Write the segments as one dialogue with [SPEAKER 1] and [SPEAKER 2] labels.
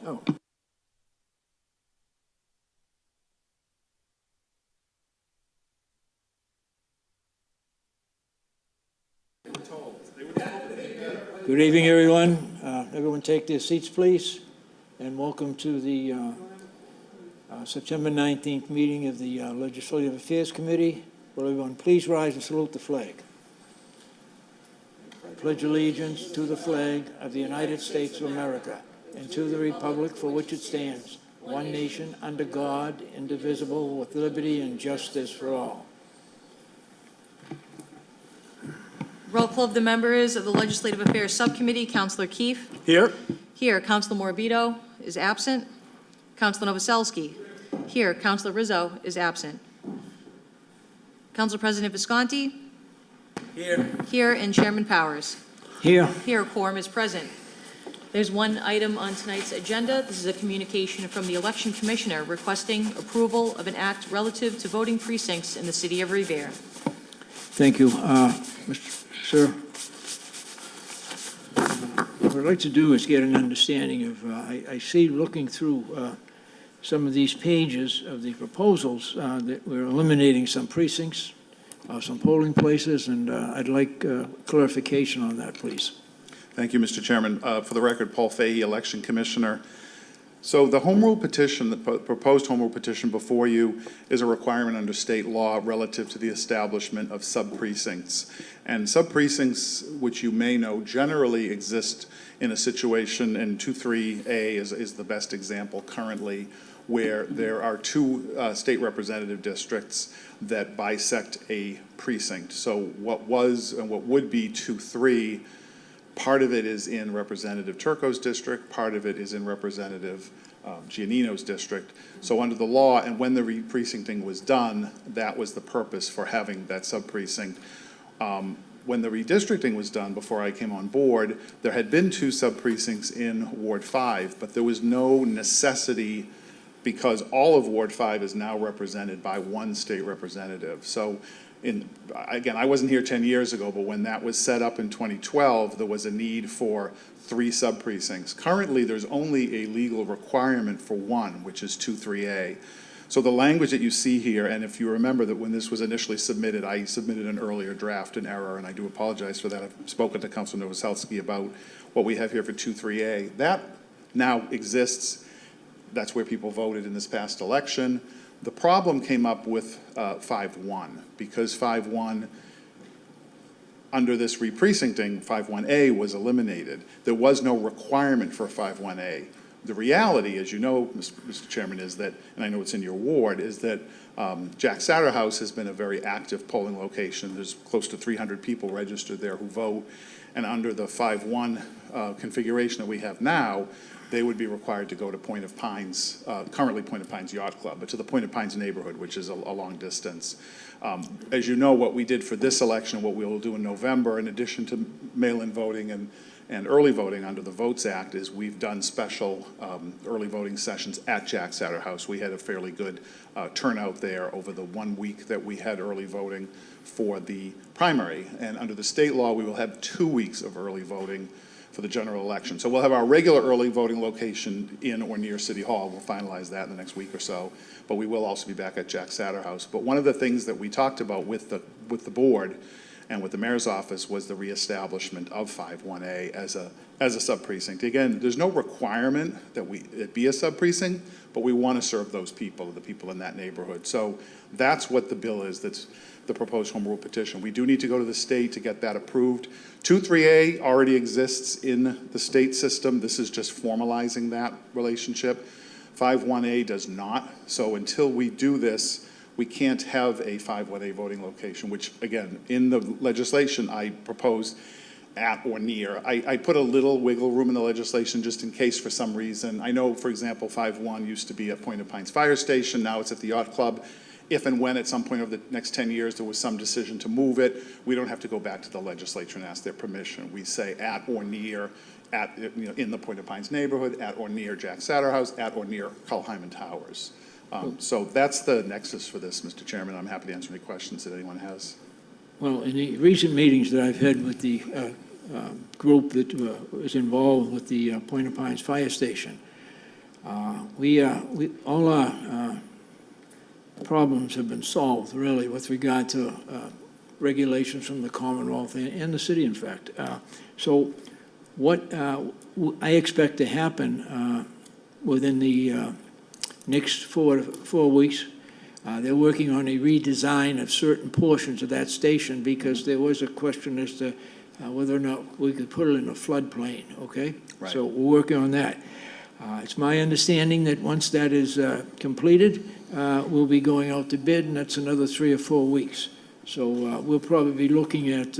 [SPEAKER 1] Oh. Good evening, everyone. Everyone take their seats, please, and welcome to the September 19th meeting of the Legislative Affairs Committee. Will everyone please rise and salute the flag? I pledge allegiance to the flag of the United States of America and to the republic for which it stands, one nation, under God, indivisible, with liberty and justice for all.
[SPEAKER 2] Roll call of the members of the Legislative Affairs Subcommittee. Councilor Keefe.
[SPEAKER 1] Here.
[SPEAKER 2] Here. Councilor Morabito is absent. Councilor Novoselsky. Here. Councilor Rizzo is absent. Council President Visconti.
[SPEAKER 1] Here.
[SPEAKER 2] Here. And Chairman Powers.
[SPEAKER 1] Here.
[SPEAKER 2] Here. Quorum is present. There's one item on tonight's agenda. This is a communication from the Election Commissioner requesting approval of an act relative to voting precincts in the city of Revere.
[SPEAKER 1] Thank you. Mr. Sir, what I'd like to do is get an understanding of, I see looking through some of these pages of the proposals that we're eliminating some precincts, some polling places, and I'd like clarification on that, please.
[SPEAKER 3] Thank you, Mr. Chairman. For the record, Paul Fahey, Election Commissioner. So the home rule petition, the proposed home rule petition before you is a requirement under state law relative to the establishment of sub-precincts. And sub-precincts, which you may know, generally exist in a situation, and 2-3A is the best example currently, where there are two state representative districts that bisect a precinct. So what was and what would be 2-3, part of it is in Representative Turco's district, part of it is in Representative Giannino's district. So under the law, and when the re-precincting was done, that was the purpose for having that sub-precinct. When the redistricting was done, before I came on board, there had been two sub-precincts in Ward 5, but there was no necessity because all of Ward 5 is now represented by one state representative. So again, I wasn't here 10 years ago, but when that was set up in 2012, there was a need for 3 sub-precincts. Currently, there's only a legal requirement for one, which is 2-3A. So the language that you see here, and if you remember that when this was initially submitted, I submitted an earlier draft in error, and I do apologize for that. I've spoken to Councilor Novoselsky about what we have here for 2-3A. That now exists. That's where people voted in this past election. The problem came up with 5-1, because 5-1, under this re-precincting, 5-1A was eliminated. There was no requirement for 5-1A. The reality, as you know, Mr. Chairman, is that, and I know it's in your ward, is that Jack Satter House has been a very active polling location. There's close to 300 people registered there who vote, and under the 5-1 configuration that we have now, they would be required to go to Point of Pines, currently Point of Pines Yacht Club, but to the Point of Pines neighborhood, which is a long distance. As you know, what we did for this election, what we will do in November, in addition to mail-in voting and early voting under the Votes Act, is we've done special early voting sessions at Jack Satter House. We had a fairly good turnout there over the 1 week that we had early voting for the primary. And under the state law, we will have 2 weeks of early voting for the general election. So we'll have our regular early voting location in or near City Hall. We'll finalize that in the next week or so, but we will also be back at Jack Satter House. But one of the things that we talked about with the board and with the mayor's office was the reestablishment of 5-1A as a sub-precinct. Again, there's no requirement that it be a sub-precinct, but we want to serve those people, the people in that neighborhood. So that's what the bill is, that's the proposed home rule petition. We do need to go to the state to get that approved. 2-3A already exists in the state system. This is just formalizing that relationship. 5-1A does not. So until we do this, we can't have a 5-1A voting location, which again, in the legislation, I proposed at or near. I put a little wiggle room in the legislation just in case for some reason. I know, for example, 5-1 used to be at Point of Pines Fire Station. Now it's at the Yacht Club. If and when at some point over the next 10 years there was some decision to move it, we don't have to go back to the legislature and ask their permission. We say at or near, in the Point of Pines neighborhood, at or near Jack Satter House, at or near Carl Hyman Towers. So that's the nexus for this, Mr. Chairman. I'm happy to answer any questions that anyone has.
[SPEAKER 1] Well, in the recent meetings that I've had with the group that was involved with the Point of Pines Fire Station, All our problems have been solved, really, with regard to regulations from the Commonwealth and the city, in fact. So what I expect to happen within the next 4 weeks, they're working on a redesign of certain portions of that station because there was a question as to whether or not we could put it in a floodplain, okay?
[SPEAKER 3] Right.
[SPEAKER 1] So we're working on that. It's my understanding that once that is completed, we'll be going out to bid, and that's another 3 or 4 weeks. So we'll probably be looking at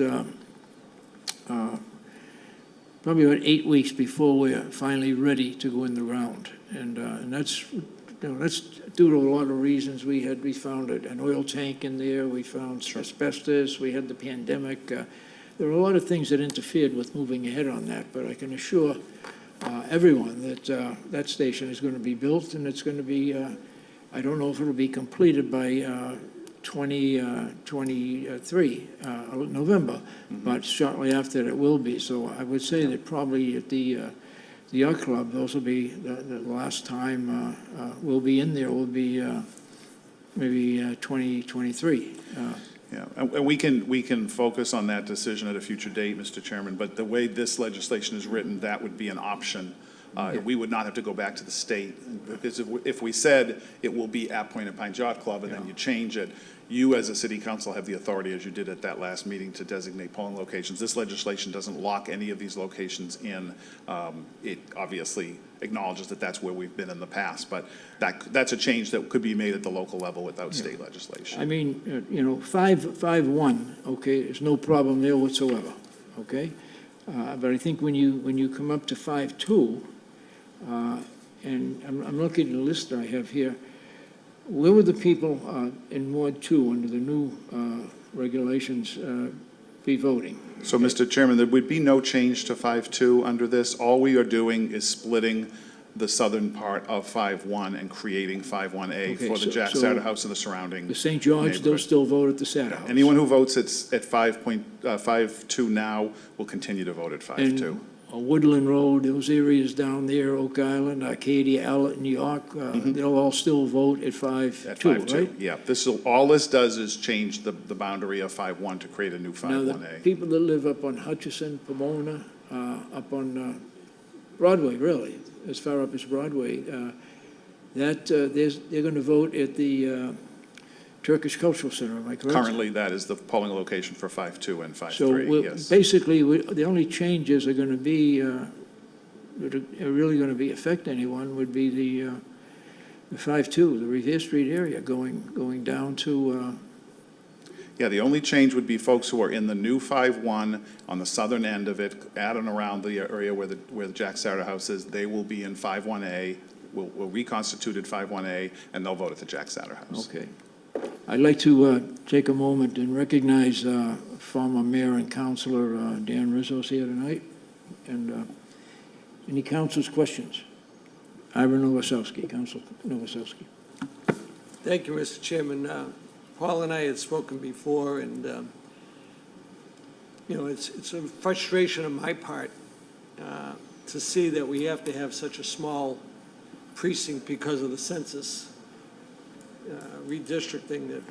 [SPEAKER 1] probably about 8 weeks before we're finally ready to go in the round. And that's, that's due to a lot of reasons. We found an oil tank in there, we found asbestos, we had the pandemic. There were a lot of things that interfered with moving ahead on that, but I can assure everyone that that station is going to be built, and it's going to be, I don't know if it'll be completed by 2023, November, but shortly after that it will be. So I would say that probably at the Yacht Club, those will be the last time we'll be in there, will be maybe 2023.
[SPEAKER 3] Yeah, and we can focus on that decision at a future date, Mr. Chairman, but the way this legislation is written, that would be an option. We would not have to go back to the state, because if we said it will be at Point of Pines Yacht Club and then you change it, you as a city council have the authority, as you did at that last meeting, to designate polling locations. This legislation doesn't lock any of these locations in. It obviously acknowledges that that's where we've been in the past, but that's a change that could be made at the local level without state legislation.
[SPEAKER 1] I mean, 5.1, okay, there's no problem there whatsoever, okay? But I think when you come up to 5.2, and I'm looking at the list I have here, where would the people in Ward 2 under the new regulations be voting?
[SPEAKER 3] So, Mr. Chairman, there would be no change to 5.2 under this. All we are doing is splitting the southern part of 5.1 and creating 5.1A
[SPEAKER 1] Okay,
[SPEAKER 3] for the Jack
[SPEAKER 1] so
[SPEAKER 3] Satter House and the surrounding
[SPEAKER 1] The St. George, they'll
[SPEAKER 3] neighborhood.
[SPEAKER 1] still vote at the Satter House.
[SPEAKER 3] Anyone who votes at 5.2 now will continue to vote at 5.2.
[SPEAKER 1] And Woodland Road, those areas down there, Oak Island, Arcadia, Allett, New York, they'll all still vote at 5.2,
[SPEAKER 3] At 5.2,
[SPEAKER 1] right?
[SPEAKER 3] yeah. All this does is change the boundary of 5.1 to create a new
[SPEAKER 1] Now, the
[SPEAKER 3] 5.1A.
[SPEAKER 1] people that live up on Hutchison, Pomona, up on Broadway, really, as far up as Broadway, they're going to vote at the Turkish Cultural Center, am I correct?
[SPEAKER 3] Currently, that is the polling location for 5.2 and
[SPEAKER 1] So
[SPEAKER 3] 5.3, yes.
[SPEAKER 1] basically, the only changes are going to be, that are really going to be affect anyone would be the 5.2, the Revere Street area, going down to,
[SPEAKER 3] Yeah, the only change would be folks who are in the new 5.1 on the southern end of it, at and around the area where the Jack Satter House is. They will be in 5.1A, will reconstituted 5.1A, and they'll vote at the Jack Satter House.
[SPEAKER 1] okay. I'd like to take a moment and recognize former mayor and councilor Dan Rizzo's here tonight. And any council's questions? Ira Novoselsky, Council Novoselsky.
[SPEAKER 4] Thank you, Mr. Chairman. Paul and I had spoken before, and, it's a frustration on my part to see that we have to have such a small precinct because of the census redistricting,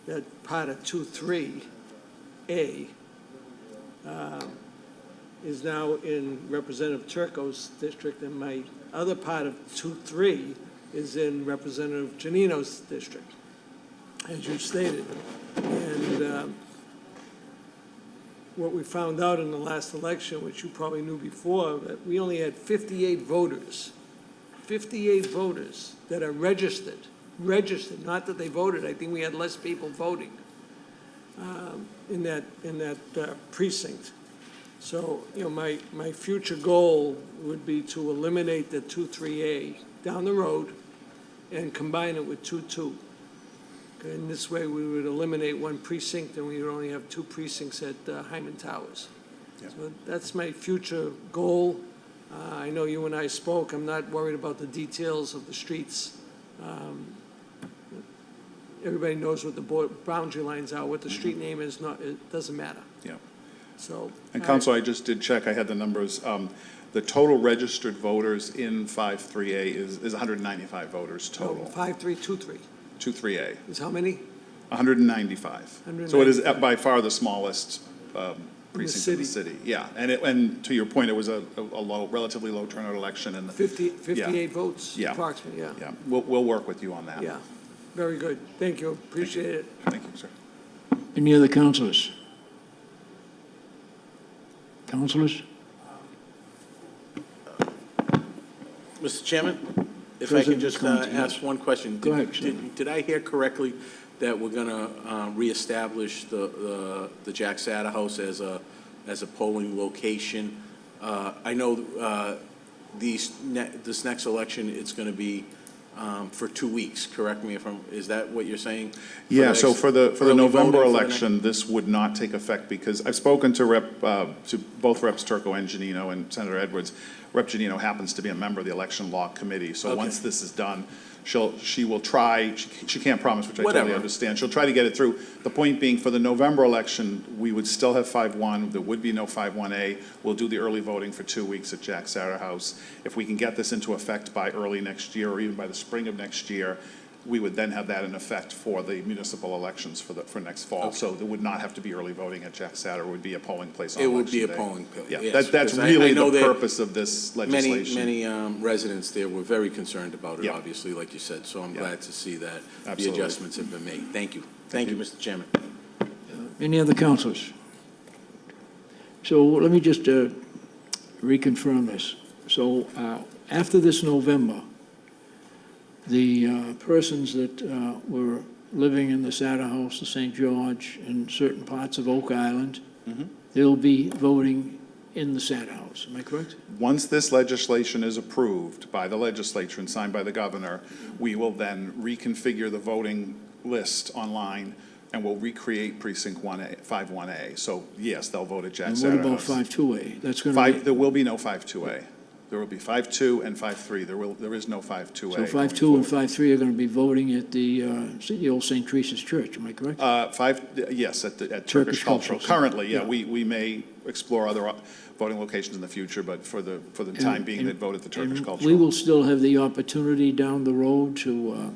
[SPEAKER 4] that part of 2.3A is now in Representative Turco's district, and my other part of 2.3 is in Representative Janino's district, as you stated. And what we found out in the last election, which you probably knew before, that we only had 58 voters that are registered, not that they voted. I think we had less people voting in that precinct. So, my future goal would be to eliminate the 2.3A down the road and combine it with 2.2. And this way, we would eliminate one precinct, and we would only have 2 precincts at Hyman Towers.
[SPEAKER 3] Yeah.
[SPEAKER 4] So that's my future goal. I know you and I spoke. I'm not worried about the details of the streets. Everybody knows what the boundary lines are. What the street name is, it doesn't matter.
[SPEAKER 3] Yeah.
[SPEAKER 4] So.
[SPEAKER 3] And Counsel, I just did check, I had the numbers. The total registered voters in 5-3A is 195 voters total.
[SPEAKER 4] 5323
[SPEAKER 3] 2-3A,
[SPEAKER 4] is how many?
[SPEAKER 3] 195. So it is by far the smallest precinct in the
[SPEAKER 4] city.
[SPEAKER 3] city. Yeah, and to your point, it was a low, relatively low turnout election and
[SPEAKER 4] 58 votes
[SPEAKER 3] Yeah.
[SPEAKER 4] approximately, yeah.
[SPEAKER 3] yeah, we'll work with you on that.
[SPEAKER 4] Yeah, very good. Thank you, appreciate it.
[SPEAKER 3] Thank you, sir.
[SPEAKER 1] Any other councilors? Councilors?
[SPEAKER 5] Mr. Chairman, if I could
[SPEAKER 1] President
[SPEAKER 5] just
[SPEAKER 1] Conti, yes.
[SPEAKER 5] ask one question.
[SPEAKER 1] Go ahead,
[SPEAKER 5] Did I hear correctly that we're going to reestablish the Jack Satter House as a polling location? I know this next election, it's going to be for 2 weeks, correct me if is that what you're saying?
[SPEAKER 3] Yeah, so for the
[SPEAKER 5] early
[SPEAKER 3] November
[SPEAKER 5] voting for the
[SPEAKER 3] election, this would not take effect because I've spoken to to both Reps Turco and Janino and Senator Edwards. Rep Janino happens to be a member of the Election Law Committee, so
[SPEAKER 5] Okay.
[SPEAKER 3] once this is done, she will try, she can't promise, which I totally
[SPEAKER 5] Whatever.
[SPEAKER 3] understand. She'll try to get it through. The point being, for the November election, we would still have 5-1, there would be no 5-1A. We'll do the early voting for 2 weeks at Jack Satter House. If we can get this into effect by early next year, or even by the spring of next year, we would then have that in effect for the municipal elections for next fall.
[SPEAKER 5] Okay.
[SPEAKER 3] So there would not have to be early voting at Jack Satter, it would be a polling place on
[SPEAKER 5] It
[SPEAKER 3] election day.
[SPEAKER 5] would be a polling place,
[SPEAKER 3] Yeah,
[SPEAKER 5] yes,
[SPEAKER 3] that's
[SPEAKER 5] because I
[SPEAKER 3] really
[SPEAKER 5] know
[SPEAKER 3] the
[SPEAKER 5] that
[SPEAKER 3] purpose of this legislation.
[SPEAKER 5] Many residents there were very concerned about it,
[SPEAKER 3] Yeah.
[SPEAKER 5] obviously, like you said, so I'm
[SPEAKER 3] Yeah.
[SPEAKER 5] glad to see that the
[SPEAKER 3] Absolutely.
[SPEAKER 5] adjustments have been made. Thank you. Thank you, Mr. Chairman.
[SPEAKER 1] Any other councilors? So let me just reconfirm this. So after this November, the persons that were living in the Satter House, the St. George, and certain parts of Oak Island, they'll be voting in the Satter House, am I correct?
[SPEAKER 3] Once this legislation is approved by the legislature and signed by the governor, we will then reconfigure the voting list online and we'll recreate precinct 5-1A. So yes, they'll vote at Jack
[SPEAKER 1] And what
[SPEAKER 3] Satter
[SPEAKER 1] about
[SPEAKER 3] House.
[SPEAKER 1] 5-2A? That's going to be,
[SPEAKER 3] There will be no 5-2A. There will be 5-2 and 5-3. There is no 5-2A.
[SPEAKER 1] so
[SPEAKER 3] going
[SPEAKER 1] 5-2 and
[SPEAKER 3] forward.
[SPEAKER 1] 5-3 are going to be voting at the old St. Teresa's Church, am I correct?
[SPEAKER 3] Yes, at Turkish
[SPEAKER 1] Turkish
[SPEAKER 3] Cultural.
[SPEAKER 1] Cultural.
[SPEAKER 3] Currently, yeah,
[SPEAKER 1] Yeah.
[SPEAKER 3] we may explore other voting locations in the future, but for the time being,
[SPEAKER 1] And-
[SPEAKER 3] they'd vote at the Turkish
[SPEAKER 1] and
[SPEAKER 3] Cultural.
[SPEAKER 1] we will still have the opportunity down the road to,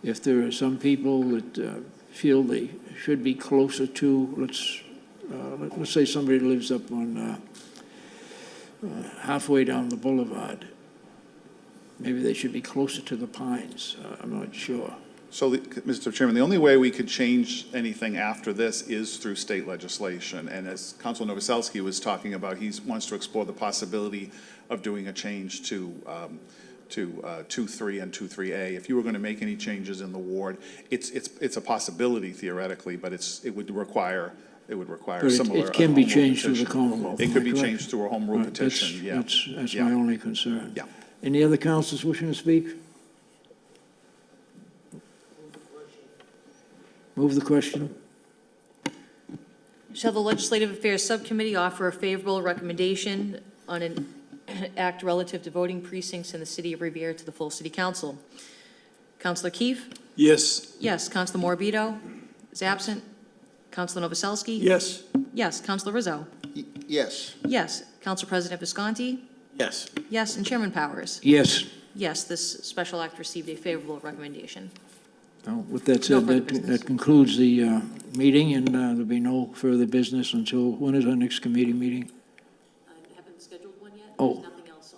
[SPEAKER 1] if there are some people that feel they should be closer to, let's say somebody lives up on halfway down the boulevard, maybe they should be closer to the Pines, I'm not sure.
[SPEAKER 3] So, Mr. Chairman, the only way we could change anything after this is through state legislation. And as Council Novoselsky was talking about, he wants to explore the possibility of doing a change to 2-3 and 2-3A. If you were going to make any changes in the ward, it's a possibility theoretically, but it would require
[SPEAKER 1] But
[SPEAKER 3] similar.
[SPEAKER 1] it can be
[SPEAKER 3] home rule
[SPEAKER 1] changed through the
[SPEAKER 3] petition.
[SPEAKER 1] Commonwealth.
[SPEAKER 3] It
[SPEAKER 1] am
[SPEAKER 3] could
[SPEAKER 1] I
[SPEAKER 3] be
[SPEAKER 1] correct?
[SPEAKER 3] changed through a home rule
[SPEAKER 1] Right, that's-
[SPEAKER 3] petition, yeah.
[SPEAKER 1] That's
[SPEAKER 3] Yeah.
[SPEAKER 1] my only concern.
[SPEAKER 3] Yeah.
[SPEAKER 1] Any other councilors wishing to speak? Move the question.
[SPEAKER 2] Shall the Legislative Affairs Subcommittee offer a favorable recommendation on an act relative to voting precincts in the city of Revere to the full city council? Councilor Keefe?
[SPEAKER 5] Yes.
[SPEAKER 2] Yes. Councilor Morbido is absent. Councilor Novoselsky?
[SPEAKER 4] Yes,
[SPEAKER 2] Yes. Councilor Rizzo?
[SPEAKER 6] Yes.
[SPEAKER 2] Yes. Council President Visconti?
[SPEAKER 5] Yes.
[SPEAKER 2] Yes. And Chairman Powers?
[SPEAKER 1] Yes.
[SPEAKER 2] Yes, this special act received a favorable recommendation.
[SPEAKER 1] Now, with that
[SPEAKER 2] No
[SPEAKER 1] said,
[SPEAKER 2] further
[SPEAKER 1] that
[SPEAKER 2] business.
[SPEAKER 1] concludes the meeting, and there'll be no further business until, when is our next committee meeting?
[SPEAKER 2] I haven't scheduled one yet.
[SPEAKER 1] Oh.
[SPEAKER 2] There's nothing else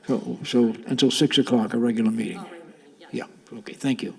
[SPEAKER 2] on,
[SPEAKER 1] So until 6 o'clock, a regular meeting?
[SPEAKER 2] yeah.
[SPEAKER 1] Yeah, okay, thank you.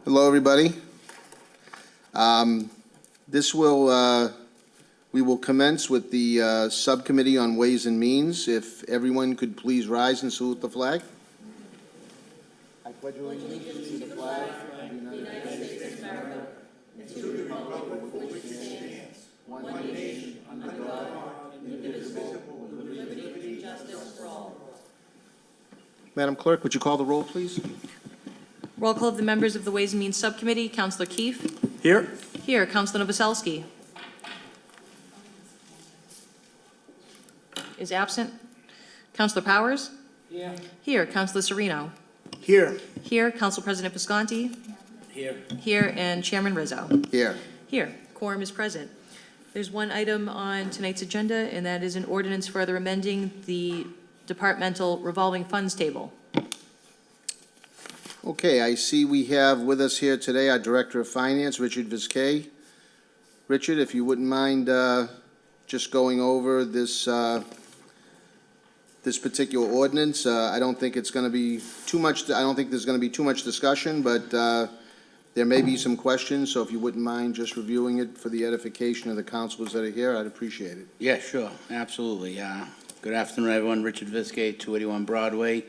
[SPEAKER 6] Hello, everybody. We will commence with the Subcommittee on Ways and Means. If everyone could please rise and salute the flag. I pledge allegiance to the flag of the United States of America and to the republic for which it stands, one nation, under God, indivisible, with liberty and justice for all. Madam Clerk, would you call the roll, please?
[SPEAKER 2] Roll call of the members of the Ways and Means Subcommittee. Counselor Keefe?
[SPEAKER 4] Here?
[SPEAKER 2] Here. Counselor Novoselsky? Is absent. Counselor Powers?
[SPEAKER 1] Yeah.
[SPEAKER 2] Here. Counselor Sereno?
[SPEAKER 4] Here.
[SPEAKER 2] Here. Council President Visconti?
[SPEAKER 1] Here.
[SPEAKER 2] Here. And Chairman Rizzo?
[SPEAKER 6] Here.
[SPEAKER 2] Here. Quorum is present. There's one item on tonight's agenda, and that is an ordinance further amending the departmental revolving funds table.
[SPEAKER 6] Okay, I see we have with us here today our Director of Finance, Richard Viskey. Richard, if you wouldn't mind just going over this this particular ordinance. I don't think it's going to be too much, I don't think there's going to be too much discussion, but there may be some questions, so if you wouldn't mind just reviewing it for the edification of the councilors that are here, I'd appreciate it.
[SPEAKER 7] Yeah, sure, absolutely. Good afternoon, everyone. Richard Viskey, 281 Broadway.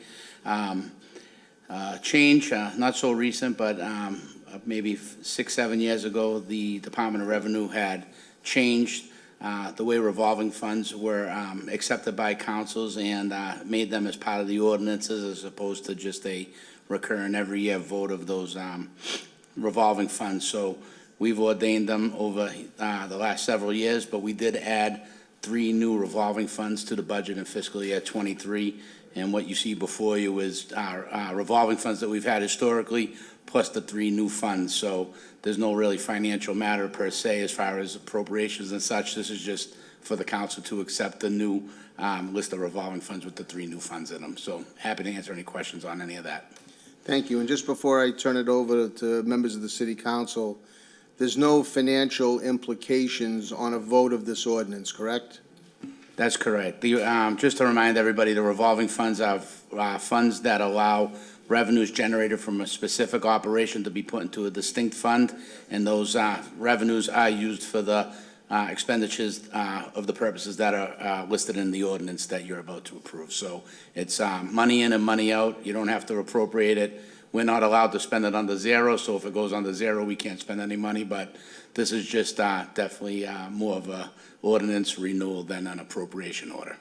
[SPEAKER 7] Change, not so recent, but maybe 6-7 years ago, the Department of Revenue had changed the way revolving funds were accepted by councils and made them as part of the ordinances as opposed to just a recurring every year vote of those revolving funds. So we've ordained them over the last several years, but we did add 3 new revolving funds to the budget in fiscal year '23. And what you see before you is our revolving funds that we've had historically, plus the 3 new funds. So there's no really financial matter per se as far as appropriations and such. This is just for the council to accept the new list of revolving funds with the 3 new funds in them. So happy to answer any questions on any of that.
[SPEAKER 6] Thank you. And just before I turn it over to members of the city council, there's no financial implications on a vote of this ordinance, correct?
[SPEAKER 7] That's correct. Just to remind everybody, the revolving funds are funds that allow revenues generated from a specific operation to be put into a distinct fund, and those revenues are used for the expenditures of the purposes that are listed in the ordinance that you're about to approve. So it's money in and money out. You don't have to appropriate it. We're not allowed to spend it under zero, so if it goes under zero, we can't spend any money, but this is just definitely more of a ordinance renewal than an appropriation order.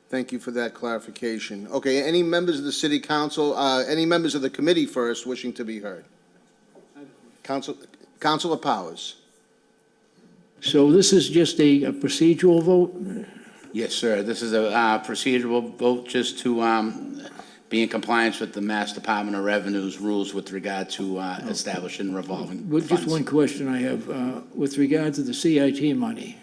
[SPEAKER 6] Thank you for that clarification. Okay, any members of the city council, any members of the committee first wishing to be heard? Councilor Powers.
[SPEAKER 1] So this is just a procedural vote?
[SPEAKER 7] Yes, sir. This is a procedural vote just to be in compliance with the Mass Department of Revenue's rules with regard to establishing revolving
[SPEAKER 1] Just
[SPEAKER 7] funds.
[SPEAKER 1] one question I have, with regard to the CIT money.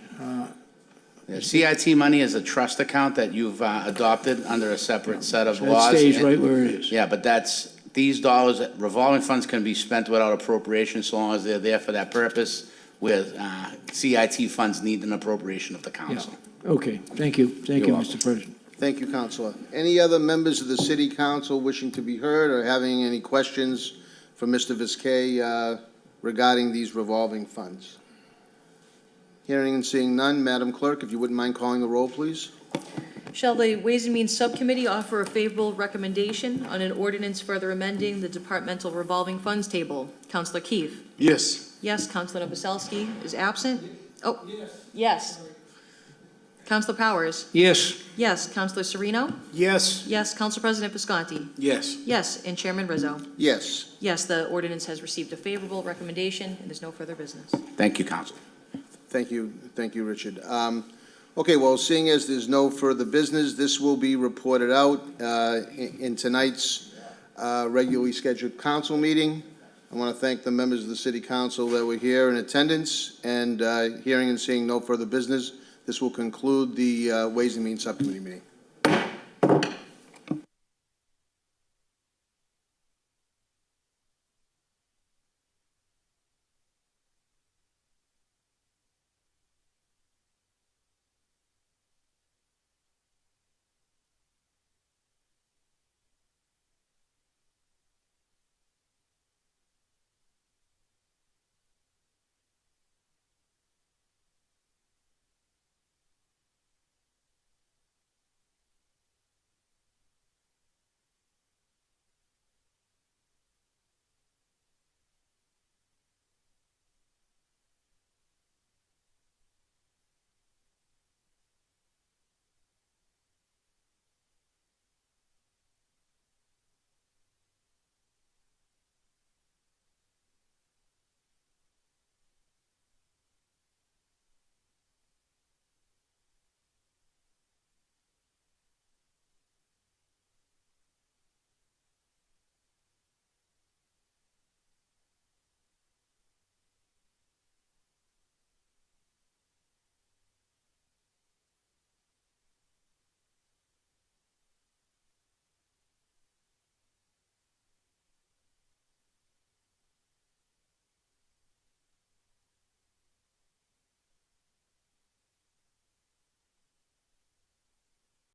[SPEAKER 7] The CIT money is a trust account that you've adopted under a separate set of laws.
[SPEAKER 1] That stays
[SPEAKER 7] and-
[SPEAKER 1] right where it is.
[SPEAKER 7] Yeah, but these dollars, revolving funds can be spent without appropriation so long as they're there for that purpose, where CIT funds need an appropriation of the
[SPEAKER 1] Yeah.
[SPEAKER 7] council.
[SPEAKER 1] Okay, thank you. Thank you,
[SPEAKER 7] You're
[SPEAKER 1] Mr. President.
[SPEAKER 6] Thank you, Councilor. Any other members of the city council wishing to be heard or having any questions for Mr. Viskey regarding these revolving funds? Hearing and seeing none, Madam Clerk, if you wouldn't mind calling the roll, please.
[SPEAKER 2] Shall the Ways and Means Subcommittee offer a favorable recommendation on an ordinance further amending the departmental revolving funds table? Counselor Keefe?
[SPEAKER 3] Yes.
[SPEAKER 2] Yes. Counselor Novoselsky is absent? Oh, yes. Counselor Powers?
[SPEAKER 1] Yes.
[SPEAKER 2] Yes. Counselor Sereno?
[SPEAKER 4] Yes.
[SPEAKER 2] Yes. Council President Visconti?
[SPEAKER 5] Yes.
[SPEAKER 2] Yes. And Chairman Rizzo?
[SPEAKER 6] Yes.
[SPEAKER 2] Yes, the ordinance has received a favorable recommendation, and there's no further business.
[SPEAKER 7] Thank you, council.
[SPEAKER 6] Thank you, Richard. Okay, well, seeing as there's no further business, this will be reported out in tonight's regularly scheduled council meeting. I want to thank the members of the city council that were here in attendance, and hearing and seeing no further business, this will conclude the Ways and Means Subcommittee meeting.